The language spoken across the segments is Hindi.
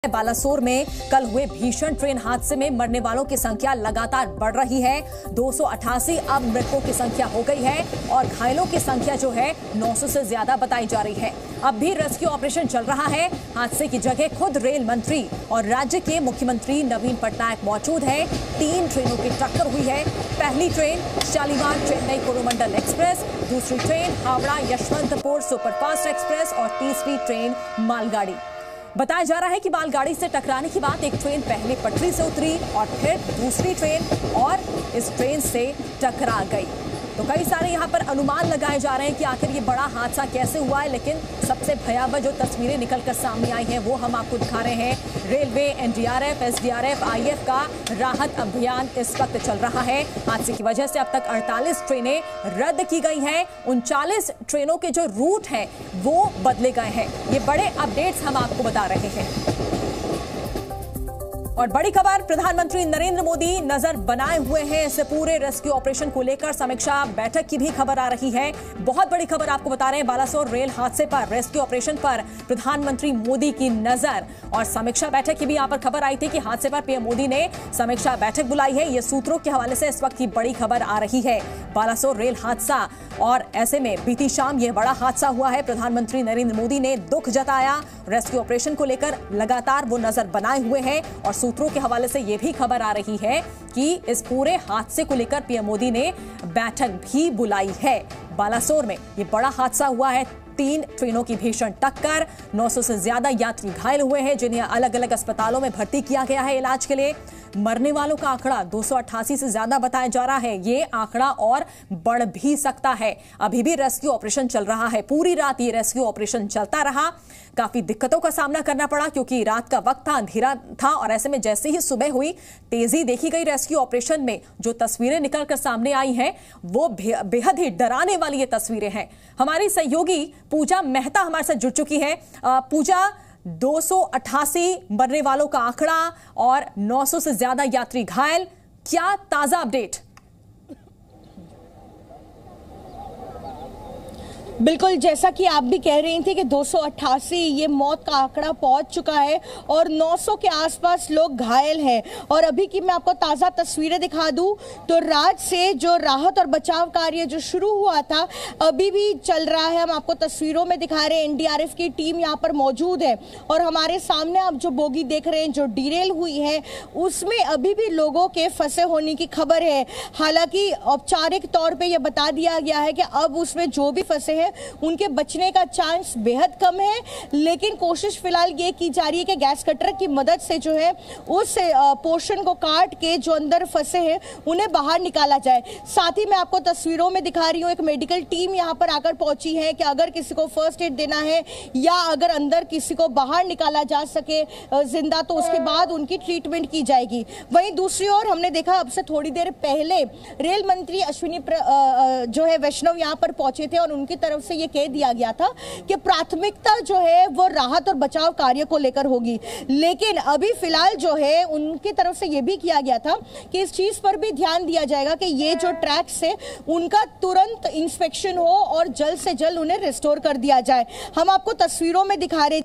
बालासोर में कल हुए भीषण ट्रेन हादसे में मरने वालों की संख्या लगातार बढ़ रही है। 288 अब मृतकों की संख्या हो गई है और घायलों की संख्या जो है 900 से ज्यादा बताई जा रही है। अब भी रेस्क्यू ऑपरेशन चल रहा है। हादसे की जगह खुद रेल मंत्री और राज्य के मुख्यमंत्री नवीन पटनायक मौजूद है। 3 ट्रेनों की टक्कर हुई है। पहली ट्रेन शालीमार चेन्नई कोरोमंडल एक्सप्रेस, दूसरी train Howrah Yesvantpur superfast express और तीसरी ट्रेन मालगाड़ी। बताया जा रहा है कि मालगाड़ी से टकराने के बाद एक ट्रेन पहले पटरी से उतरी और फिर दूसरी ट्रेन और इस ट्रेन से टकरा गई। तो कई सारे यहाँ पर अनुमान लगाए जा रहे हैं कि आखिर ये बड़ा हादसा कैसे हुआ है, लेकिन सबसे भयावह जो तस्वीरें निकलकर सामने आई हैं वो हम आपको दिखा रहे हैं। रेलवे, एनडीआरएफ, एसडीआरएफ, आईएफ का राहत अभियान इस वक्त चल रहा है। हादसे की वजह से अब तक 48 ट्रेनें रद्द की गई हैं। 39 ट्रेनों के जो रूट हैं वो बदले गए हैं। ये बड़े अपडेट्स हम आपको बता रहे हैं। और बड़ी खबर, प्रधानमंत्री नरेंद्र मोदी नजर बनाए हुए हैं इस पूरे रेस्क्यू ऑपरेशन को लेकर। समीक्षा बैठक की भी खबर आ रही है। बहुत बड़ी खबर आपको बता रहे हैं। बालासोर रेल हादसे पर, रेस्क्यू ऑपरेशन पर प्रधानमंत्री मोदी की नजर और समीक्षा बैठक की भी यहां पर खबर आई थी कि हादसे पर पीएम मोदी ने समीक्षा बैठक बुलाई है। ये सूत्रों के हवाले से इस वक्त की बड़ी खबर आ रही है। बालासोर रेल हादसा और ऐसे में बीती शाम यह बड़ा हादसा हुआ है। प्रधानमंत्री नरेंद्र मोदी ने दुख जताया। रेस्क्यू ऑपरेशन को लेकर लगातार वो नजर बनाए हुए हैं और सूत्रों के हवाले से यह भी खबर आ रही है कि इस पूरे हादसे को लेकर पीएम मोदी ने बैठक भी बुलाई है। बालासोर में यह बड़ा हादसा हुआ है। 3 ट्रेनों की भीषण टक्कर, 900 से ज्यादा यात्री घायल हुए हैं जिन्हें अलग अलग अस्पतालों में भर्ती किया गया है इलाज के लिए। मरने वालों का आंकड़ा 288 से ज्यादा बताया जा रहा है। ये आंकड़ा और बढ़ भी सकता है। अभी भी रेस्क्यू ऑपरेशन चल रहा है। पूरी रात ये रेस्क्यू ऑपरेशन चलता रहा। काफी दिक्कतों का सामना करना पड़ा क्योंकि रात का वक्त था, अंधेरा था और ऐसे में जैसे ही सुबह हुई तेजी देखी गई रेस्क्यू ऑपरेशन में। जो तस्वीरें निकलकर सामने आई हैं वो बेहद ही डराने वाली ये तस्वीरें हैं। हमारी सहयोगी पूजा मेहता हमारे साथ जुड़ चुकी है। पूजा, 288 मरने वालों का आंकड़ा और 900 से ज्यादा यात्री घायल, क्या ताजा अपडेट? बिल्कुल, जैसा कि आप भी कह रही थी कि 288 ये मौत का आंकड़ा पहुंच चुका है और 900 के आसपास लोग घायल हैं। और अभी की मैं आपको ताज़ा तस्वीरें दिखा दूं तो रात से जो राहत और बचाव कार्य जो शुरू हुआ था अभी भी चल रहा है। हम आपको तस्वीरों में दिखा रहे हैं। एनडीआरएफ की टीम यहाँ पर मौजूद है और हमारे सामने आप जो बोगी देख रहे हैं जो डिरेल हुई है उसमें अभी भी लोगों के फंसे होने की खबर है। हालांकि औपचारिक तौर पर यह बता दिया गया है कि अब उसमें जो भी फंसे हैं उनके बचने का चांस बेहद कम है, लेकिन कोशिश फिलहाल ये की जा रही है कि गैस कटर की मदद से जो है उस पोर्शन को काट के जो अंदर फंसे हैं उन्हें बाहर निकाला जाए। साथ ही मैं आपको तस्वीरों में दिखा रही हूँ एक मेडिकल टीम यहाँ पर आकर पहुंची है कि अगर किसी को फर्स्ट एड देना है या अगर अंदर किसी को बाहर निकाला जा सके जिंदा तो उसके बाद उनकी ट्रीटमेंट की जाएगी। वहीं दूसरी ओर हमने देखा अब से थोड़ी देर पहले रेल मंत्री अश्विनी जो है वैष्णव यहाँ पर पहुंचे थे और उनकी तरफ से ये कह दिया गया था कि प्राथमिकता जो है वो राहत और बचाव कार्य को लेकर होगी। लेकिन अभी फिलहाल जो है उनकी तरफ से ये भी किया गया था कि इस चीज पर भी ध्यान दिया जाएगा कि ये जो ट्रैक्स है उनका तुरंत इंस्पेक्शन हो और जल्द से जल्द उन्हें रिस्टोर कर दिया जाए। हम आपको तस्वीरों में दिखा रहे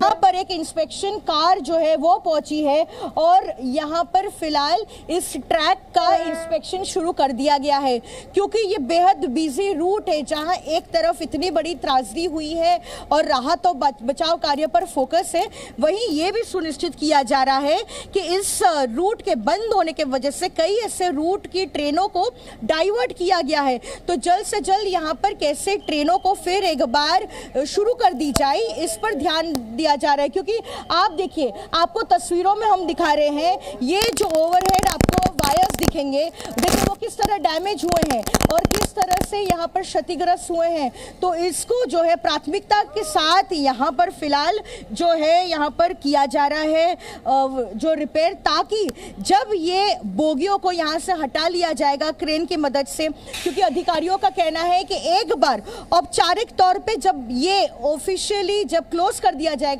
यहाँ पर एक इंस्पेक्शन कार जो है वो पहुंची है और यहाँ पर फिलहाल इस ट्रैक का इंस्पेक्शन शुरू कर दिया गया है क्योंकि ये बेहद बिजी रूट है जहाँ एक तरफ इतनी बड़ी त्रासदी हुई है और राहत और बचाव कार्य पर फोकस है, वहीं ये भी सुनिश्चित किया जा रहा है कि इस रूट के बंद होने के वजह से कई ऐसे रूट की ट्रेनों को डाइवर्ट किया गया है। तो जल्द से जल्द यहाँ पर कैसे ट्रेनों को फिर एक बार शुरू कर दी जाए इस पर ध्यान जा रहा है क्योंकि आप देखिए, आपको तस्वीरों में हम दिखा रहे हैं ये जो ओवरहेड आपको वायर्स दिखेंगे, देखिए वो किस तरह डैमेज हुए हैं और किस तरह से यहाँ पर क्षतिग्रस्त हुए हैं। तो इसको जो है प्राथमिकता के साथ यहाँ पर फिलहाल जो है यहाँ पर किया जा रहा है जो रिपेयर, ताकि जब ये बोगियों को यहाँ से हटा लिया जाएगा क्रेन की मदद से, क्योंकि अधिकारियों का कहना है कि एक बार औपचारिक तौर पे जब ये ऑफिशियली जब क्लोज कर दिया जाएगा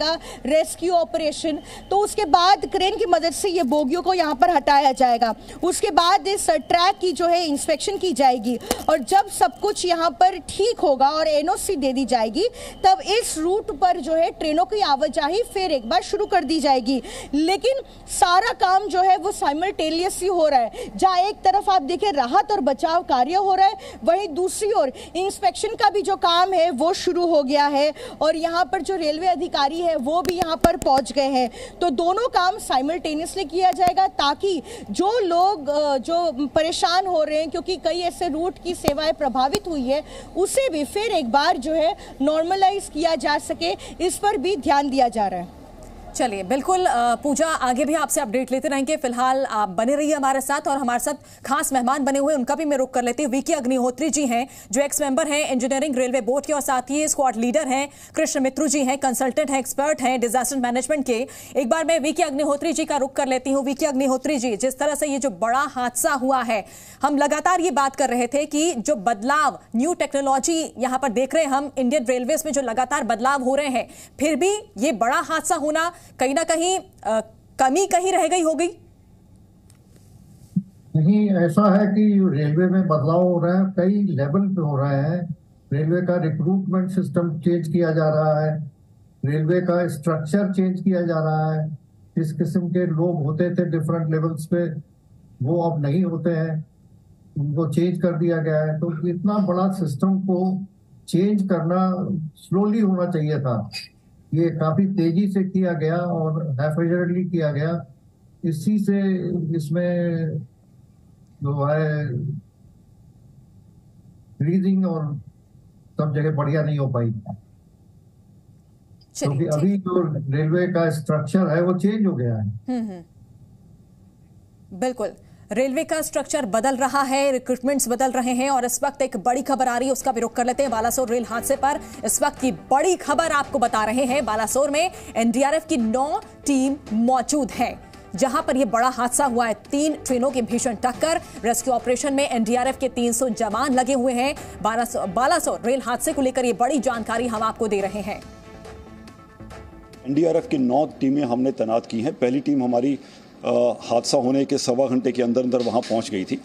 रेस्क्यू ऑपरेशन तो उसके बाद क्रेन की मदद से ये बोगियों को यहाँ पर हटाया जाएगा। उसके बाद इस ट्रैक की जो है इंस्पेक्शन की जाएगी और जब सब कुछ यहाँ पर ठीक होगा और एनओसी दे दी जाएगी तब इस रूट पर जो है ट्रेनों की आवाजाही फिर एक बार शुरू कर दी जाएगी। लेकिन सारा काम जो है वो साइमल्टेनियसली हो रहा है, जहाँ एक तरफ आप देखें राहत और बचाव कार्य हो रहा है, वहीं दूसरी ओर इंस्पेक्शन का भी जो काम है वो शुरू हो गया है और यहाँ पर जो रेलवे अधिकारी है वो भी यहाँ पर पहुंच गए हैं। तो दोनों काम साइमल्टेनियसली किया जाएगा ताकि जो लोग जो परेशान हो रहे हैं क्योंकि कई ऐसे रूट की सेवाएं प्रभावित हुई है उसे भी फिर एक बार जो है नॉर्मलाइज किया जा सके, इस पर भी ध्यान दिया जा रहा है। चलिए बिल्कुल पूजा, आगे भी आपसे अपडेट लेते रहेंगे। फिलहाल आप बने रहिए हमारे साथ और हमारे साथ खास मेहमान बने हुए उनका भी मैं रुख कर लेती हूँ। वीके अग्निहोत्री जी हैं जो एक्स मेंबर हैं इंजीनियरिंग रेलवे बोर्ड के और साथ ही स्क्वाड लीडर हैं। कृष्ण मित्रू जी हैं, कंसल्टेंट हैं, एक्सपर्ट हैं डिजास्टर मैनेजमेंट के। एक बार मैं वीके अग्निहोत्री जी का रुख कर लेती हूँ। वीके अग्निहोत्री जी, जिस तरह से ये जो बड़ा हादसा हुआ है, हम लगातार ये बात कर रहे थे कि जो बदलाव, न्यू टेक्नोलॉजी यहाँ पर देख रहे हैं हम इंडियन रेलवेज में, जो लगातार बदलाव हो रहे हैं, फिर भी ये बड़ा हादसा होना कहीं ना कहीं कमी कहीं रह गई होगी। नहीं, ऐसा है कि रेलवे में बदलाव हो रहा है, कई लेवल पे हो रहा है। रेलवे का रिक्रूटमेंट सिस्टम चेंज किया जा रहा है, रेलवे का स्ट्रक्चर चेंज किया जा रहा है। इस किस्म के लोग होते थे डिफरेंट लेवल्स पे, वो अब नहीं होते हैं, उनको चेंज कर दिया गया है। तो इतना बड़ा सिस्टम को चेंज करना स्लोली होना चाहिए था, ये काफी तेजी से किया गया और हैफेजर्डली किया गया। इसी से इसमें जो है रीडिंग और सब जगह बढ़िया नहीं हो पाई, क्योंकि अभी जो रेलवे का स्ट्रक्चर है वो चेंज हो गया है। बिल्कुल, रेलवे का स्ट्रक्चर बदल रहा है, रिक्रूटमेंट्स बदल रहे हैं और इस वक्त एक बड़ी खबर आ रही है, उसका भी रुख कर लेते हैं। बालासोर रेल हादसे पर इस वक्त की बड़ी खबर आपको बता रहे हैं। बालासोर में एनडीआरएफ की 9 टीम मौजूद है, जहां पर यह बड़ा हादसा हुआ है। 3 ट्रेनों की भीषण टक्कर, रेस्क्यू ऑपरेशन में एनडीआरएफ के 300 जवान लगे हुए हैं। बालासोर रेल हादसे को लेकर यह बड़ी जानकारी हम आपको दे रहे हैं। एनडीआरएफ की 9 टीमें हमने तैनात की हैं। पहली टीम हमारी हादसा होने के 1.25 घंटे के अंदर अंदर वहां पहुंच गई थी।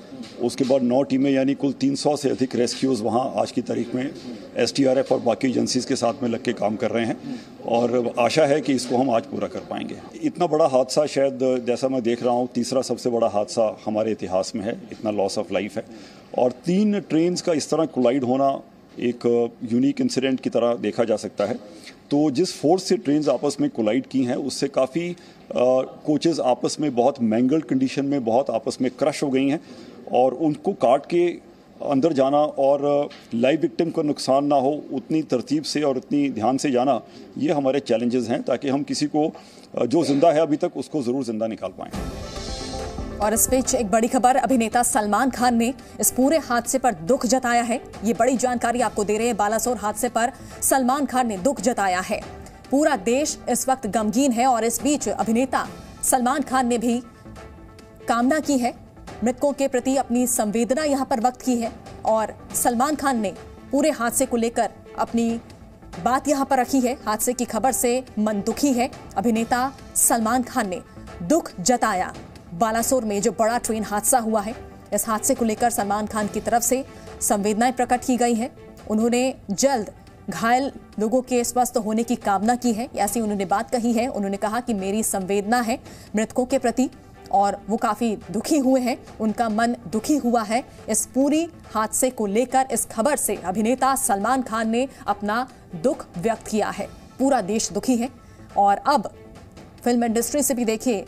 उसके बाद 9 टीमें यानी कुल 300 से अधिक रेस्क्यूज वहां आज की तारीख में एसटीआरएफ और बाकी एजेंसीज के साथ में लग के काम कर रहे हैं और आशा है कि इसको हम आज पूरा कर पाएंगे। इतना बड़ा हादसा शायद, जैसा मैं देख रहा हूं, तीसरा सबसे बड़ा हादसा हमारे इतिहास में है। इतना लॉस ऑफ लाइफ है और 3 ट्रेन का इस तरह कोलाइड होना एक यूनिक इंसिडेंट की तरह देखा जा सकता है। तो जिस फोर्स से ट्रेन्स आपस में कोलाइड की हैं उससे काफ़ी कोचेज़ आपस में बहुत मैंगल्ड कंडीशन में बहुत आपस में क्रश हो गई हैं और उनको काट के अंदर जाना और लाइव विक्टिम को नुकसान ना हो, उतनी तरतीब से और उतनी ध्यान से जाना, ये हमारे चैलेंजेस हैं ताकि हम किसी को जो जिंदा है अभी तक उसको ज़रूर जिंदा निकाल पाएँ। और इस बीच एक बड़ी खबर, अभिनेता सलमान खान ने इस पूरे हादसे पर दुख जताया है। ये बड़ी जानकारी आपको दे रहे हैं। बालासोर हादसे पर सलमान खान ने दुख जताया है। पूरा देश इस वक्त गमगीन है और इस बीच अभिनेता सलमान खान ने भी कामना की है, मृतकों के प्रति अपनी संवेदना यहां पर व्यक्त की है और सलमान खान ने पूरे हादसे को लेकर अपनी बात यहां पर रखी है। हादसे की खबर से मन दुखी है। अभिनेता सलमान खान ने दुख जताया। बालासोर में जो बड़ा ट्रेन हादसा हुआ है, इस हादसे को लेकर सलमान खान की तरफ से संवेदनाएं प्रकट की गई हैं। उन्होंने जल्द घायल लोगों के स्वस्थ होने की कामना की है, ऐसी उन्होंने बात कही है। उन्होंने कहा कि मेरी संवेदना है मृतकों के प्रति और वो काफी दुखी हुए हैं, उनका मन दुखी हुआ है इस पूरी हादसे को लेकर। इस खबर से अभिनेता सलमान खान ने अपना दुख व्यक्त किया है। पूरा देश दुखी है और अब फिल्म इंडस्ट्री से भी देखिए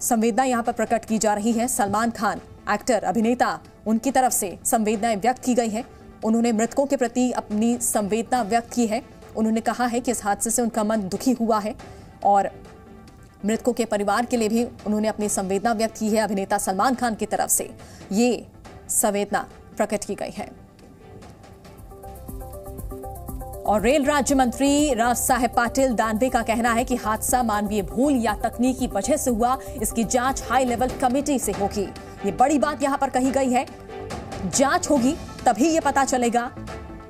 संवेदना यहां पर प्रकट की जा रही है। सलमान खान एक्टर, अभिनेता, उनकी तरफ से संवेदनाएं व्यक्त की गई हैं। उन्होंने मृतकों के प्रति अपनी संवेदना व्यक्त की है। उन्होंने कहा है कि इस हादसे से उनका मन दुखी हुआ है और मृतकों के परिवार के लिए भी उन्होंने अपनी संवेदना व्यक्त की है। अभिनेता सलमान खान की तरफ से ये संवेदना प्रकट की गई है। और रेल राज्य मंत्री राव साहेब पाटिल दानवे का कहना है कि हादसा मानवीय भूल या तकनीकी वजह से हुआ, इसकी जांच हाई लेवल कमेटी से होगी। ये बड़ी बात यहां पर कही गई है, जांच होगी तभी ये पता चलेगा।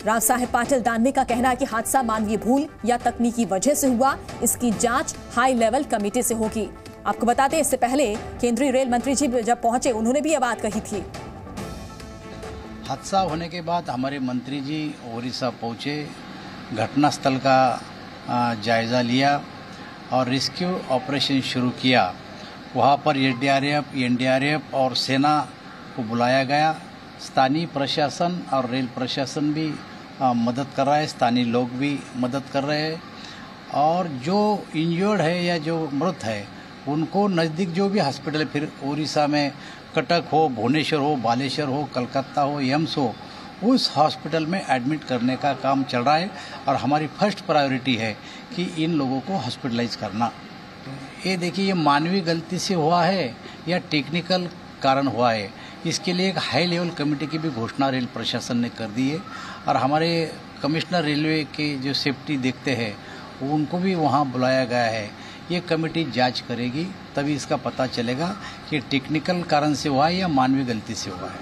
राव साहेब पाटिल दानवे का कहना है कि हादसा मानवीय भूल या तकनीकी वजह से हुआ, इसकी जांच हाई लेवल कमेटी से होगी। आपको बताते हैं, इससे पहले केंद्रीय रेल मंत्री जी जब पहुंचे उन्होंने भी ये बात कही थी। हादसा होने के बाद हमारे मंत्री जी ओडिशा पहुंचे, घटनास्थल का जायज़ा लिया और रेस्क्यू ऑपरेशन शुरू किया। वहाँ पर एसडीआरएफ, एनडीआरएफ और सेना को बुलाया गया। स्थानीय प्रशासन और रेल प्रशासन भी मदद कर रहा है, स्थानीय लोग भी मदद कर रहे हैं और जो इंजर्ड है या जो मृत है उनको नज़दीक जो भी हॉस्पिटल है, फिर उड़ीसा में कटक हो, भुवनेश्वर हो, बालेश्वर हो, कलकत्ता हो, एम्स हो, उस हॉस्पिटल में एडमिट करने का काम चल रहा है और हमारी फर्स्ट प्रायोरिटी है कि इन लोगों को हॉस्पिटलाइज करना। ये देखिए, ये मानवीय गलती से हुआ है या टेक्निकल कारण हुआ है, इसके लिए एक हाई लेवल कमेटी की भी घोषणा रेल प्रशासन ने कर दी है और हमारे कमिश्नर रेलवे के जो सेफ्टी देखते हैं उनको भी वहाँ बुलाया गया है। ये कमेटी जांच करेगी, तभी इसका पता चलेगा कि टेक्निकल कारण से हुआ है या मानवीय गलती से हुआ है।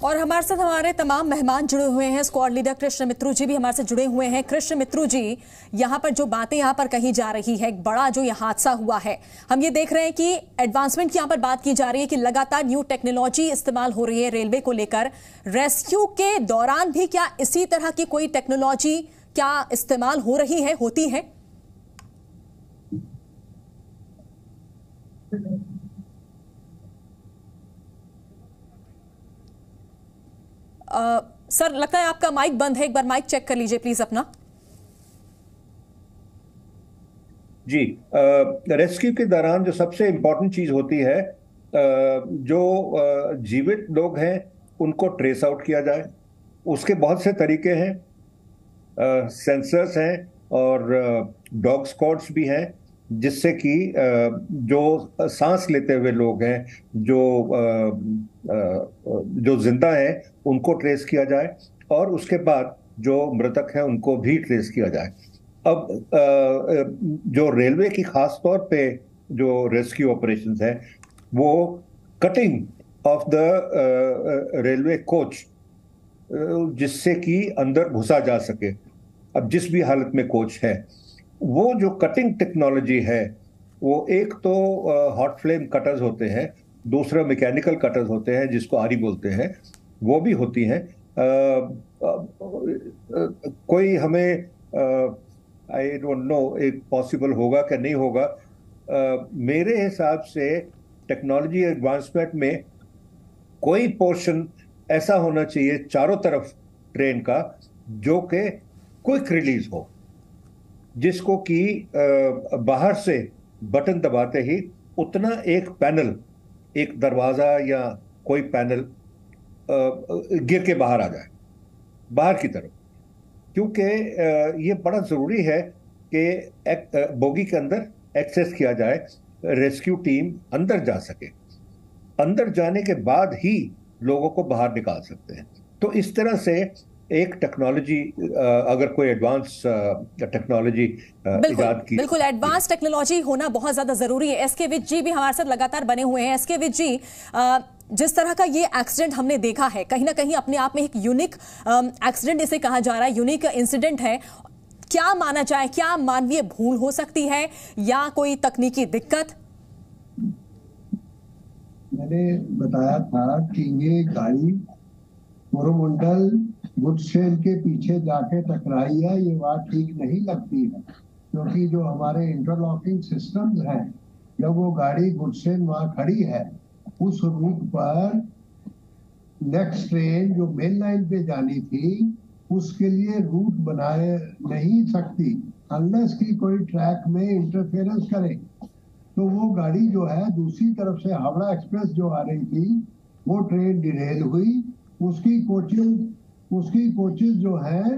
और हमारे साथ हमारे तमाम मेहमान जुड़े हुए हैं। स्क्वाड लीडर कृष्ण मित्रू जी भी हमारे साथ जुड़े हुए हैं। कृष्ण मित्रू जी, यहाँ पर जो बातें यहाँ पर कही जा रही है, एक बड़ा जो ये हादसा हुआ है, हम ये देख रहे हैं कि एडवांसमेंट की यहाँ पर बात की जा रही है कि लगातार न्यू टेक्नोलॉजी इस्तेमाल हो रही है रेलवे को लेकर। रेस्क्यू के दौरान भी क्या इसी तरह की कोई टेक्नोलॉजी क्या इस्तेमाल हो रही है, होती है? सर, लगता है आपका माइक बंद है, एक बार माइक चेक कर लीजिए प्लीज अपना। जी, रेस्क्यू के दौरान जो सबसे इम्पोर्टेंट चीज होती है, जो जीवित लोग हैं उनको ट्रेस आउट किया जाए। उसके बहुत से तरीके हैं, सेंसर्स हैं और डॉग स्क्वाड्स भी हैं, जिससे कि जो सांस लेते हुए लोग हैं, जो जिंदा हैं उनको ट्रेस किया जाए और उसके बाद जो मृतक हैं उनको भी ट्रेस किया जाए। अब जो रेलवे की खास तौर पे जो रेस्क्यू ऑपरेशंस हैं वो cutting of the railway coach, जिससे कि अंदर घुसा जा सके। अब जिस भी हालत में कोच है, वो जो कटिंग टेक्नोलॉजी है वो एक तो हॉट फ्लेम कटर्स होते हैं, दूसरा मैकेनिकल कटर्स होते हैं जिसको आरी बोलते हैं, वो भी होती हैं। कोई हमें आई डोंट नो एक पॉसिबल होगा कि नहीं होगा। मेरे हिसाब से टेक्नोलॉजी एडवांसमेंट में कोई पोर्शन ऐसा होना चाहिए चारों तरफ ट्रेन का जो कि क्विक रिलीज हो, जिसको कि बाहर से बटन दबाते ही उतना एक पैनल, एक दरवाजा या कोई पैनल गिर के बाहर आ जाए, बाहर की तरफ। क्योंकि ये बड़ा जरूरी है कि बोगी के अंदर एक्सेस किया जाए, रेस्क्यू टीम अंदर जा सके, अंदर जाने के बाद ही लोगों को बाहर निकाल सकते हैं। तो इस तरह से एक टेक्नोलॉजी, अगर कोई एडवांस टेक्नोलॉजी इजाद की, बिल्कुल एडवांस टेक्नोलॉजी होना बहुत ज्यादा जरूरी है। एसके विज जी भी हमारे साथ लगातार बने हुए हैं। एसके विज जी, जिस तरह का ये एक्सीडेंट हमने देखा है, कहीं ना कहीं अपने आप में एक यूनिक एक्सीडेंट इसे कहा जा रहा है, यूनिक इंसिडेंट है। क्या माना जाए, क्या मानवीय भूल हो सकती है या कोई तकनीकी दिक्कत? मैंने बताया था कि ये गाड़ी कोरोमंडल गुड्स ट्रेन के पीछे जाके टकराई है। ये बात ठीक नहीं लगती है, क्योंकि जो हमारे इंटरलॉकिंग सिस्टम्स हैं, जब वो गाड़ी गुड्स ट्रेन वहां खड़ी है, उस रूट पर नेक्स्ट ट्रेन जो मेन लाइन पे जानी थी उसके लिए रूट बनाए नहीं सकती अनलेस कि कोई ट्रैक में इंटरफेरेंस करे। तो वो गाड़ी जो है दूसरी तरफ से हावड़ा एक्सप्रेस जो आ रही थी, वो ट्रेन डिरेल हुई। उसकी कोचेस जो है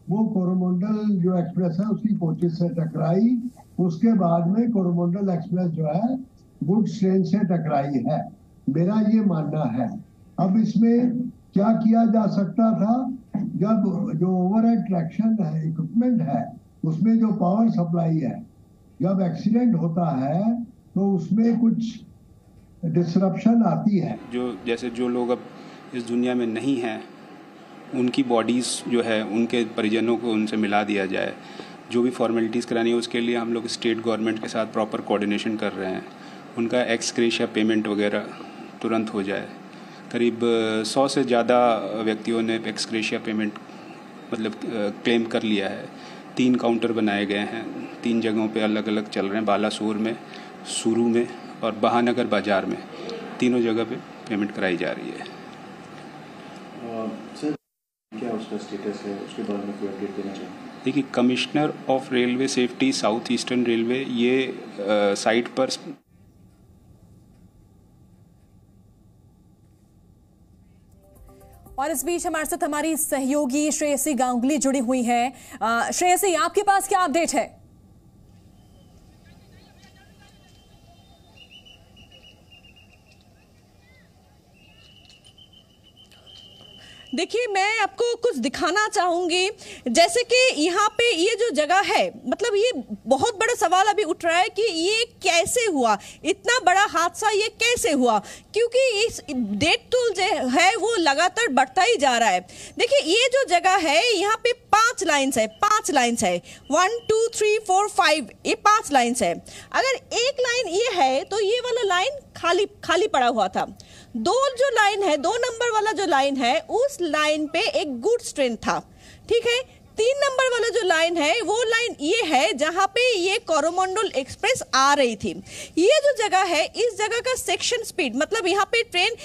वो कोरोमंडल जो एक्सप्रेस है उसकी कोचेस से टकराई। उसके बाद में कोरोमंडल एक्सप्रेस जो है गुड्स ट्रेन से टकराई है, मेरा ये मानना है। अब इसमें क्या किया जा सकता था, जब जो ओवरहेड ट्रैक्शन है, इक्विपमेंट है, उसमें जो पावर सप्लाई है, जब एक्सीडेंट होता है तो उसमें कुछ डिसरप्शन आती है। जैसे जो लोग अब इस दुनिया में नहीं हैं, उनकी बॉडीज़ जो है उनके परिजनों को उनसे मिला दिया जाए, जो भी फॉर्मेलिटीज़ करानी है उसके लिए हम लोग स्टेट गवर्नमेंट के साथ प्रॉपर कोऑर्डिनेशन कर रहे हैं। उनका एक्स ग्रेशिया पेमेंट वगैरह तुरंत हो जाए। करीब 100 से ज़्यादा व्यक्तियों ने एक्स ग्रेशिया पेमेंट मतलब क्लेम कर लिया है। 3 काउंटर बनाए गए हैं, 3 जगहों पे अलग अलग चल रहे हैं, बालासोर में, सुरू में और बहानगर बाज़ार में। तीनों जगह पे पेमेंट कराई जा रही है। सर क्या उसका स्टेटस है, उसके बारे में कोई अपडेट देना चाहिए? देखिए, commissioner of railway safety south eastern railway ये साइट पर और इस बीच हमारे साथ हमारी सहयोगी श्रेयसी गांगुली जुड़ी हुई हैं। श्रेयसी, आपके पास क्या अपडेट है? देखिए, मैं आपको कुछ दिखाना चाहूंगी। जैसे कि यहाँ पे ये जो जगह है, मतलब ये बहुत बड़ा सवाल अभी उठ रहा है कि ये कैसे हुआ, इतना बड़ा हादसा ये कैसे हुआ, क्योंकि इस डेथ टोल जो है वो लगातार बढ़ता ही जा रहा है। देखिए, ये जो जगह है यहाँ पे 5 लाइन्स है, 5 लाइन्स है, 1 2 3 4 5, ये 5 लाइन्स है। अगर एक लाइन ये है तो ये वाला लाइन खाली पड़ा हुआ था। 2 जो लाइन है, 2 नंबर वाला जो लाइन है, उस लाइन पे एक गुड्स ट्रेन था, ठीक है। 3 नंबर वाला जो लाइन है वो लाइन ये है जहां पे ये कोरोमंडल एक्सप्रेस आ रही थी। ये जो जगह है, इस जगह का सेक्शन स्पीड, मतलब यहाँ पे ट्रेन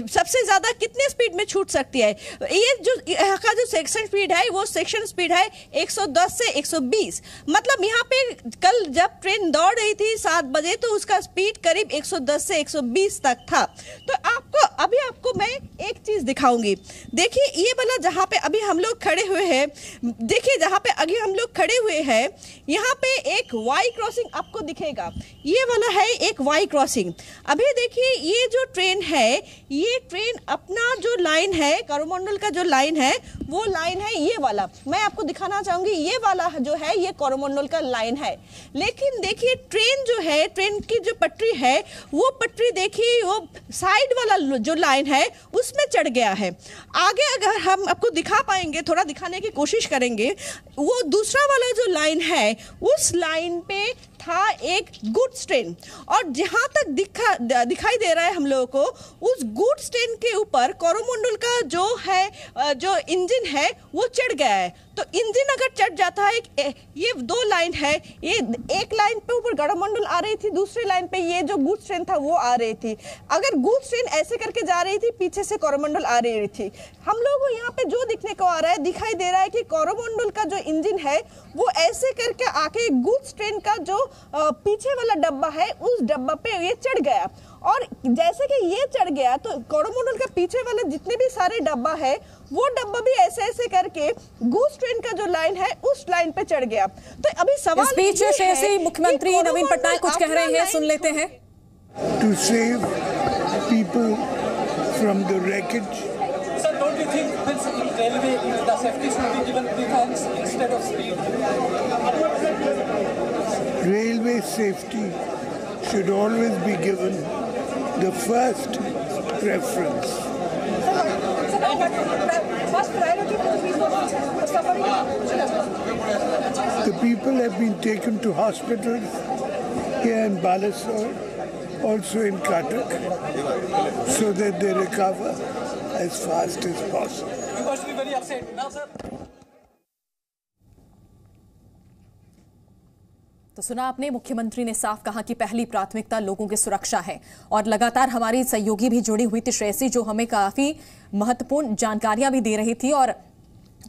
सबसे ज्यादा कितने स्पीड में छूट सकती है, ये जो यहाँ का जो सेक्शन स्पीड है वो सेक्शन स्पीड है 110 से 120। मतलब यहाँ पे कल जब ट्रेन दौड़ रही थी 7 बजे तो उसका स्पीड करीब 110 से 120 तक था। तो आपको मैं एक चीज दिखाऊंगी। देखिए, ये वाला जहाँ पे अभी हम लोग खड़े हुए हैं, देखिए जहां पे अभी हम लोग खड़े हुए हैं, यहाँ पे एक वाई क्रॉसिंग आपको दिखेगा। ये वाला है एक वाई क्रॉसिंग। अभी देखिए, ये जो ट्रेन है, ये ट्रेन अपना जो लाइन है, कोरोमंडल का जो लाइन है, वो लाइन है ये वाला। मैं आपको दिखाना चाहूंगी, ये वाला जो है ये कोरोमंडल का लाइन है। लेकिन देखिए, ट्रेन जो है, ट्रेन की जो पटरी है, वो पटरी देखिए, वो साइड वाला जो लाइन है उसमें चढ़ गया है। आगे अगर हम आपको दिखा पाएंगे, थोड़ा दिखाने की कोशिश करेंगे, वो दूसरा वाला जो लाइन है, उस लाइन पे था एक गुड्स ट्रेन, और जहां तक दिखाई दे रहा है हम लोगों को, उस गुड्स ट्रेन के ऊपर कोरोमंडल का जो है, जो इंजन है वो चढ़ गया है। तो इंजन अगर चढ़ जाता है, ये 2 लाइन है, ये एक लाइन पे ऊपर कोरोमंडल आ रही थी, दूसरी लाइन पे ये जो गुड्स ट्रेन था वो आ रही थी। अगर गुड्स ट्रेन ऐसे करके जा रही थी, पीछे से कोरोमंडल आ रही थी। हम लोगों को यहाँ पे जो दिखने को आ रहा है, दिखाई दे रहा है कि कोरोमंडल का जो इंजन है वो ऐसे करके आके गुड्स ट्रेन का जो पीछे वाला डब्बा है, उस डब्बा पे ये चढ़ गया। और जैसे कि ये चढ़ गया तो कोरोमंडल के पीछे वाले जितने भी सारे डब्बा है, वो डब्बा भी ऐसे करके गुड्स ट्रेन का जो लाइन है उस लाइन पे चढ़ गया। तो अभी सवाल इस बीच श्रेयसी, मुख्यमंत्री नवीन पटनायक कुछ कह रहे हैं, सुन लेते हैं। To save people from the wreckage. Sir, don't you think this railway, the safety should be given preference instead of speed? Railway safety should always be given the first preference. The people have been taken to hospitals here in Balasore, also in Cuttack, so that they recover as fast as possible. You must be very upset now, sir. तो सुना आपने, मुख्यमंत्री ने साफ कहा कि पहली प्राथमिकता लोगों की सुरक्षा है। और लगातार हमारी सहयोगी भी जुड़ी हुई थी श्रेयसी, जो हमें काफी महत्वपूर्ण जानकारियां भी दे रही थी। और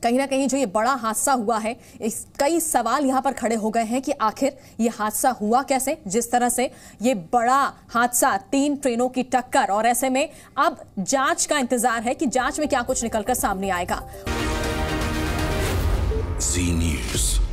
कहीं ना कहीं जो ये बड़ा हादसा हुआ है, कई सवाल यहाँ पर खड़े हो गए हैं कि आखिर ये हादसा हुआ कैसे, जिस तरह से ये बड़ा हादसा, 3 ट्रेनों की टक्कर। और ऐसे में अब जांच का इंतजार है कि जांच में क्या कुछ निकलकर सामने आएगा। जी न्यूज़।